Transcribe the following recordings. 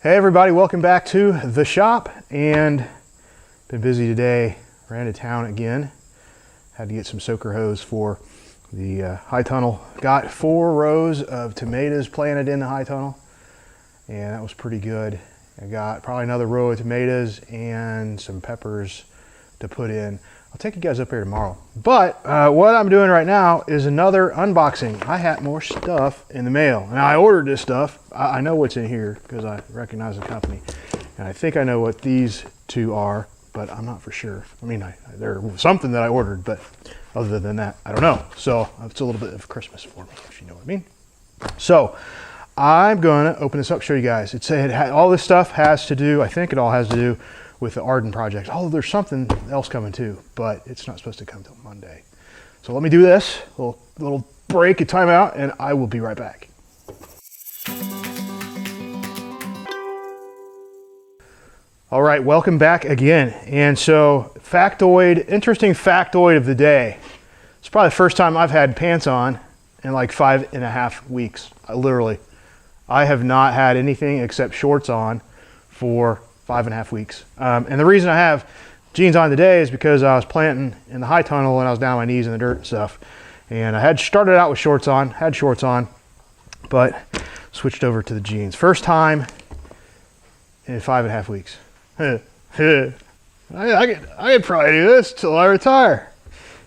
Hey everybody, welcome back to the shop. And been busy today. Ran to town again. Had to get some soaker hose for the high tunnel. Got 4 rows of tomatoes planted in the high tunnel, and that was pretty good. I got probably another row of tomatoes and some peppers to put in. I'll take you guys up here tomorrow. But what I'm doing right now is another unboxing. I had more stuff in the mail. Now I ordered this stuff. I know what's in here because I recognize the company. And I think I know what these two are, but I'm not for sure. I mean, they're something that I ordered, but other than that, I don't know. So it's a little bit of Christmas for me, if you know what I mean. So I'm gonna open this up, show you guys. All this stuff has to do, I think it all has to do with the AREDN project. Oh, there's something else coming too, but it's not supposed to come till Monday. So let me do this, little break, a timeout, and I will be right back. All right, welcome back again. And so interesting factoid of the day. It's probably the first time I've had pants on in like 5.5 weeks. I have not had anything except shorts on for 5.5 weeks. And the reason I have jeans on today is because I was planting in the high tunnel and I was down on my knees in the dirt and stuff. And I had started out with shorts on, but switched over to the jeans. First time in 5.5 weeks. I could probably do this till I retire.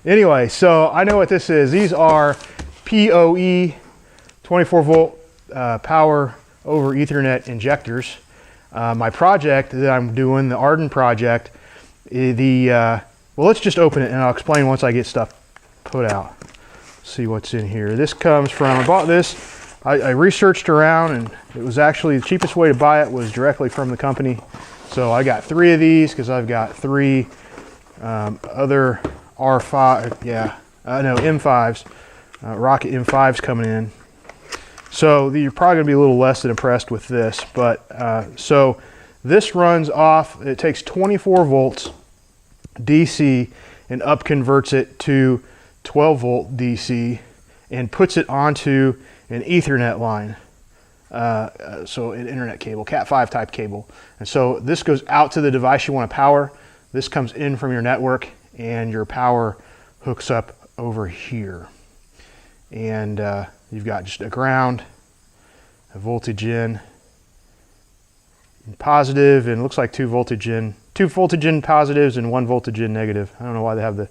Anyway, so I know what this is. These are PoE 24 volt power over Ethernet injectors. My project that I'm doing, the AREDN project, well, let's just open it and I'll explain once I get stuff put out. See what's in here. This comes from, I bought this, I researched around, and it was actually the cheapest way to buy it was directly from the company. So I got 3 of these because I've got 3 other M5s, Rocket M5s coming in. So you're probably gonna be a little less than impressed with this, but so this runs off, it takes 24 volts DC and up converts it to 12 volt DC and puts it onto an Ethernet line. So an internet cable, Cat5 type cable. And so this goes out to the device you want to power. This comes in from your network and your power hooks up over here. And you've got just a ground, a voltage in, positive, and it looks like 2 voltage in positives and 1 voltage in negative. I don't know why they have the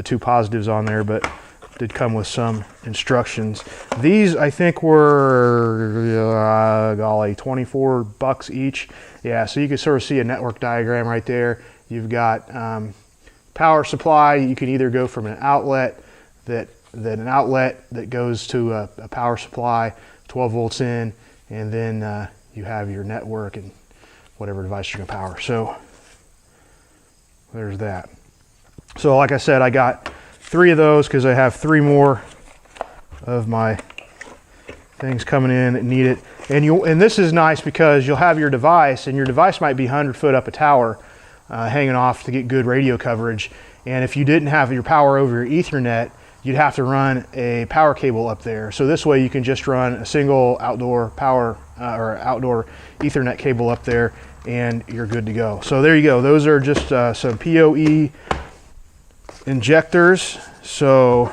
2 positives on there, but did come with some instructions. These I think were golly, 24 bucks each. Yeah, so you can sort of see a network diagram right there. You've got power supply. You can either go from an outlet that goes to a power supply, 12 volts in, and then you have your network and whatever device you're gonna power. So there's that. So like I said, I got 3 of those because I have 3 more of my things coming in that need it. And this is nice because you'll have your device, and your device might be 100 foot up a tower hanging off to get good radio coverage. And if you didn't have your power over your Ethernet, you'd have to run a power cable up there. So this way you can just run a single outdoor power or outdoor Ethernet cable up there and you're good to go. So there you go. Those are just some PoE injectors. So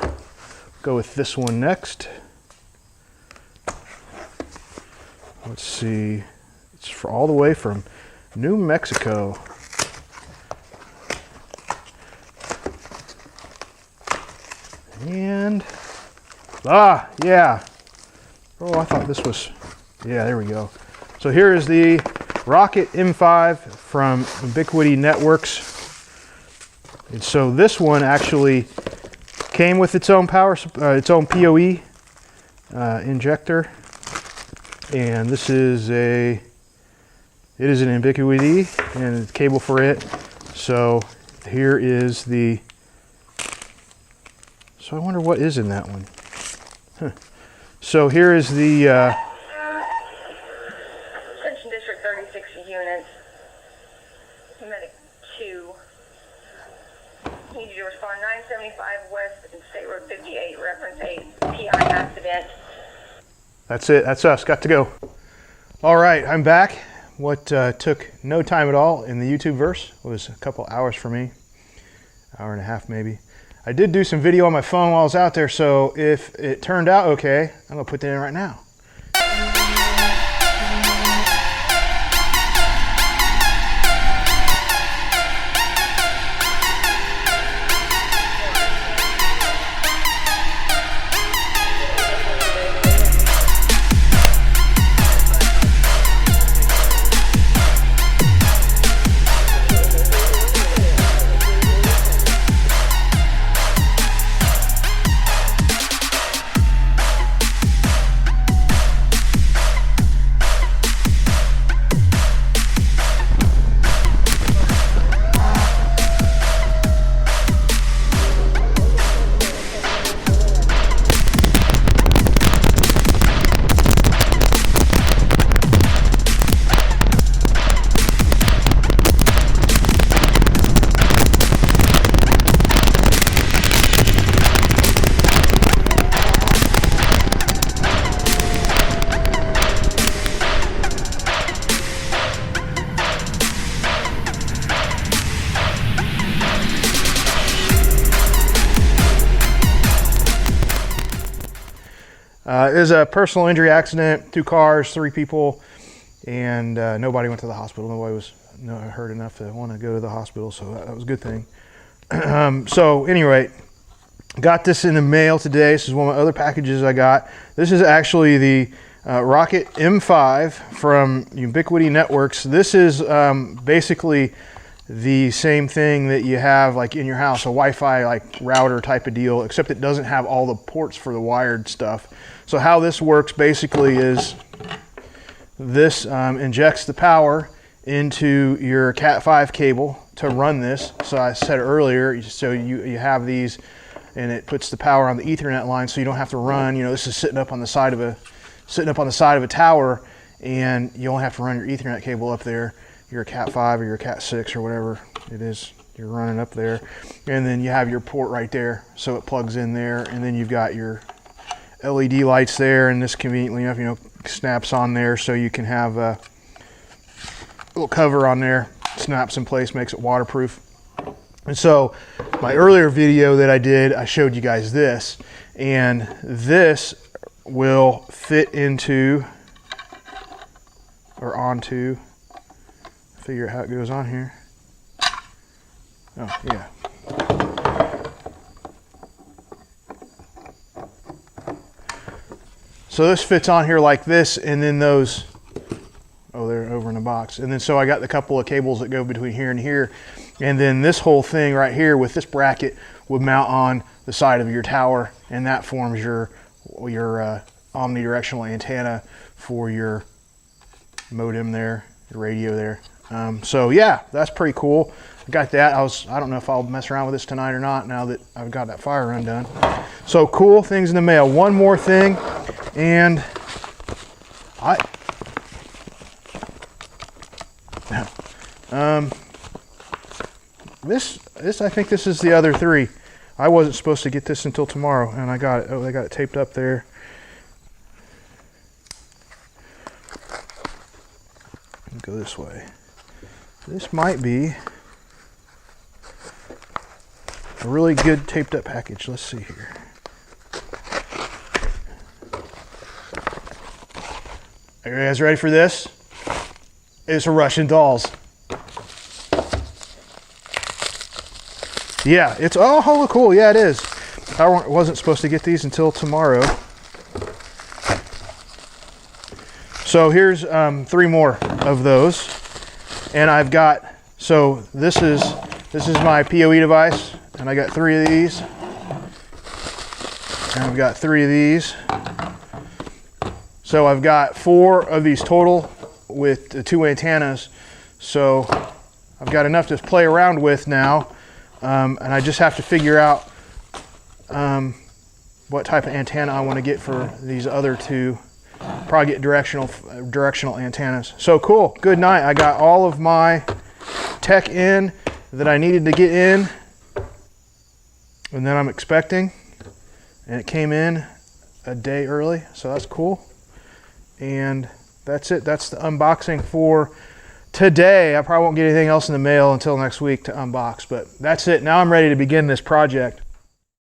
go with this one next. Let's see. It's all the way from New Mexico. And, yeah. Oh, I thought this was, yeah, there we go. So here is the Rocket M5 from Ubiquiti Networks. And so this one actually came with its own its own PoE injector. And this is it is an Ubiquiti and a cable for it. So here is the, so I wonder what is in that one. Huh. So here is the Attention District 36 units. Medic 2. Need you to respond 975 West and State Road 58, reference 8, PI accident. That's it. That's us. Got to go. All right, I'm back. what took no time at all in the YouTube verse was a couple hours for me, hour and a half maybe. I did do some video on my phone while I was out there, so if it turned out okay, I'm gonna put that in right now. It was a personal injury accident, 2 cars, 3 people, and nobody went to the hospital. Nobody was hurt enough to want to go to the hospital, so that was a good thing. So anyway, got this in the mail today. This is one of my other packages I got. This is actually the Rocket M5 from Ubiquity Networks. This is basically the same thing that you have like in your house, a Wi-Fi like router type of deal, except it doesn't have all the ports for the wired stuff. So how this works basically is this injects the power into your Cat 5 cable to run this. So I said earlier, so you have these, and it puts the power on the Ethernet line, so you don't have to run. You know, this is sitting up on the side of a tower, and you only have to run your Ethernet cable up there. Your Cat 5 or your Cat 6 or whatever it is you're running up there, and then you have your port right there, so it plugs in there, and then you've got your LED lights there, and this conveniently enough, you know, snaps on there, so you can have a little cover on there, snaps in place, makes it waterproof. And so my earlier video that I did, I showed you guys this, and this will fit into or onto, figure out how it goes on here. Oh yeah. So this fits on here like this, and then those, oh, they're over in the box. And then so I got the couple of cables that go between here and here, and then this whole thing right here with this bracket would mount on the side of your tower, and that forms your omnidirectional antenna for your modem there, your radio there. So yeah, that's pretty cool. I got that. I don't know if I'll mess around with this tonight or not now that I've got that fire run done. So cool things in the mail. One more thing, and this I think this is the other 3. I wasn't supposed to get this until tomorrow, and I got it. Oh, they got it taped up there. Go this way. This might be a really good taped up package. Let's see here. Are you guys ready for this? It's a Russian dolls. Yeah, it's, oh, cool. Yeah, it is. I wasn't supposed to get these until tomorrow. So here's 3 more of those, and I've got, so this is my PoE device, and I got 3 of these, and I've got 3 of these. So I've got 4 of these total with the 2 antennas. So I've got enough to play around with now, and I just have to figure out what type of antenna I want to get for these other 2. Probably get directional antennas. So cool, good night. I got all of my tech in that I needed to get in, and then I'm expecting, and it came in a day early, so that's cool. And that's it. That's the unboxing for today. I probably won't get anything else in the mail until next week to unbox, but that's it. Now I'm ready to begin this project.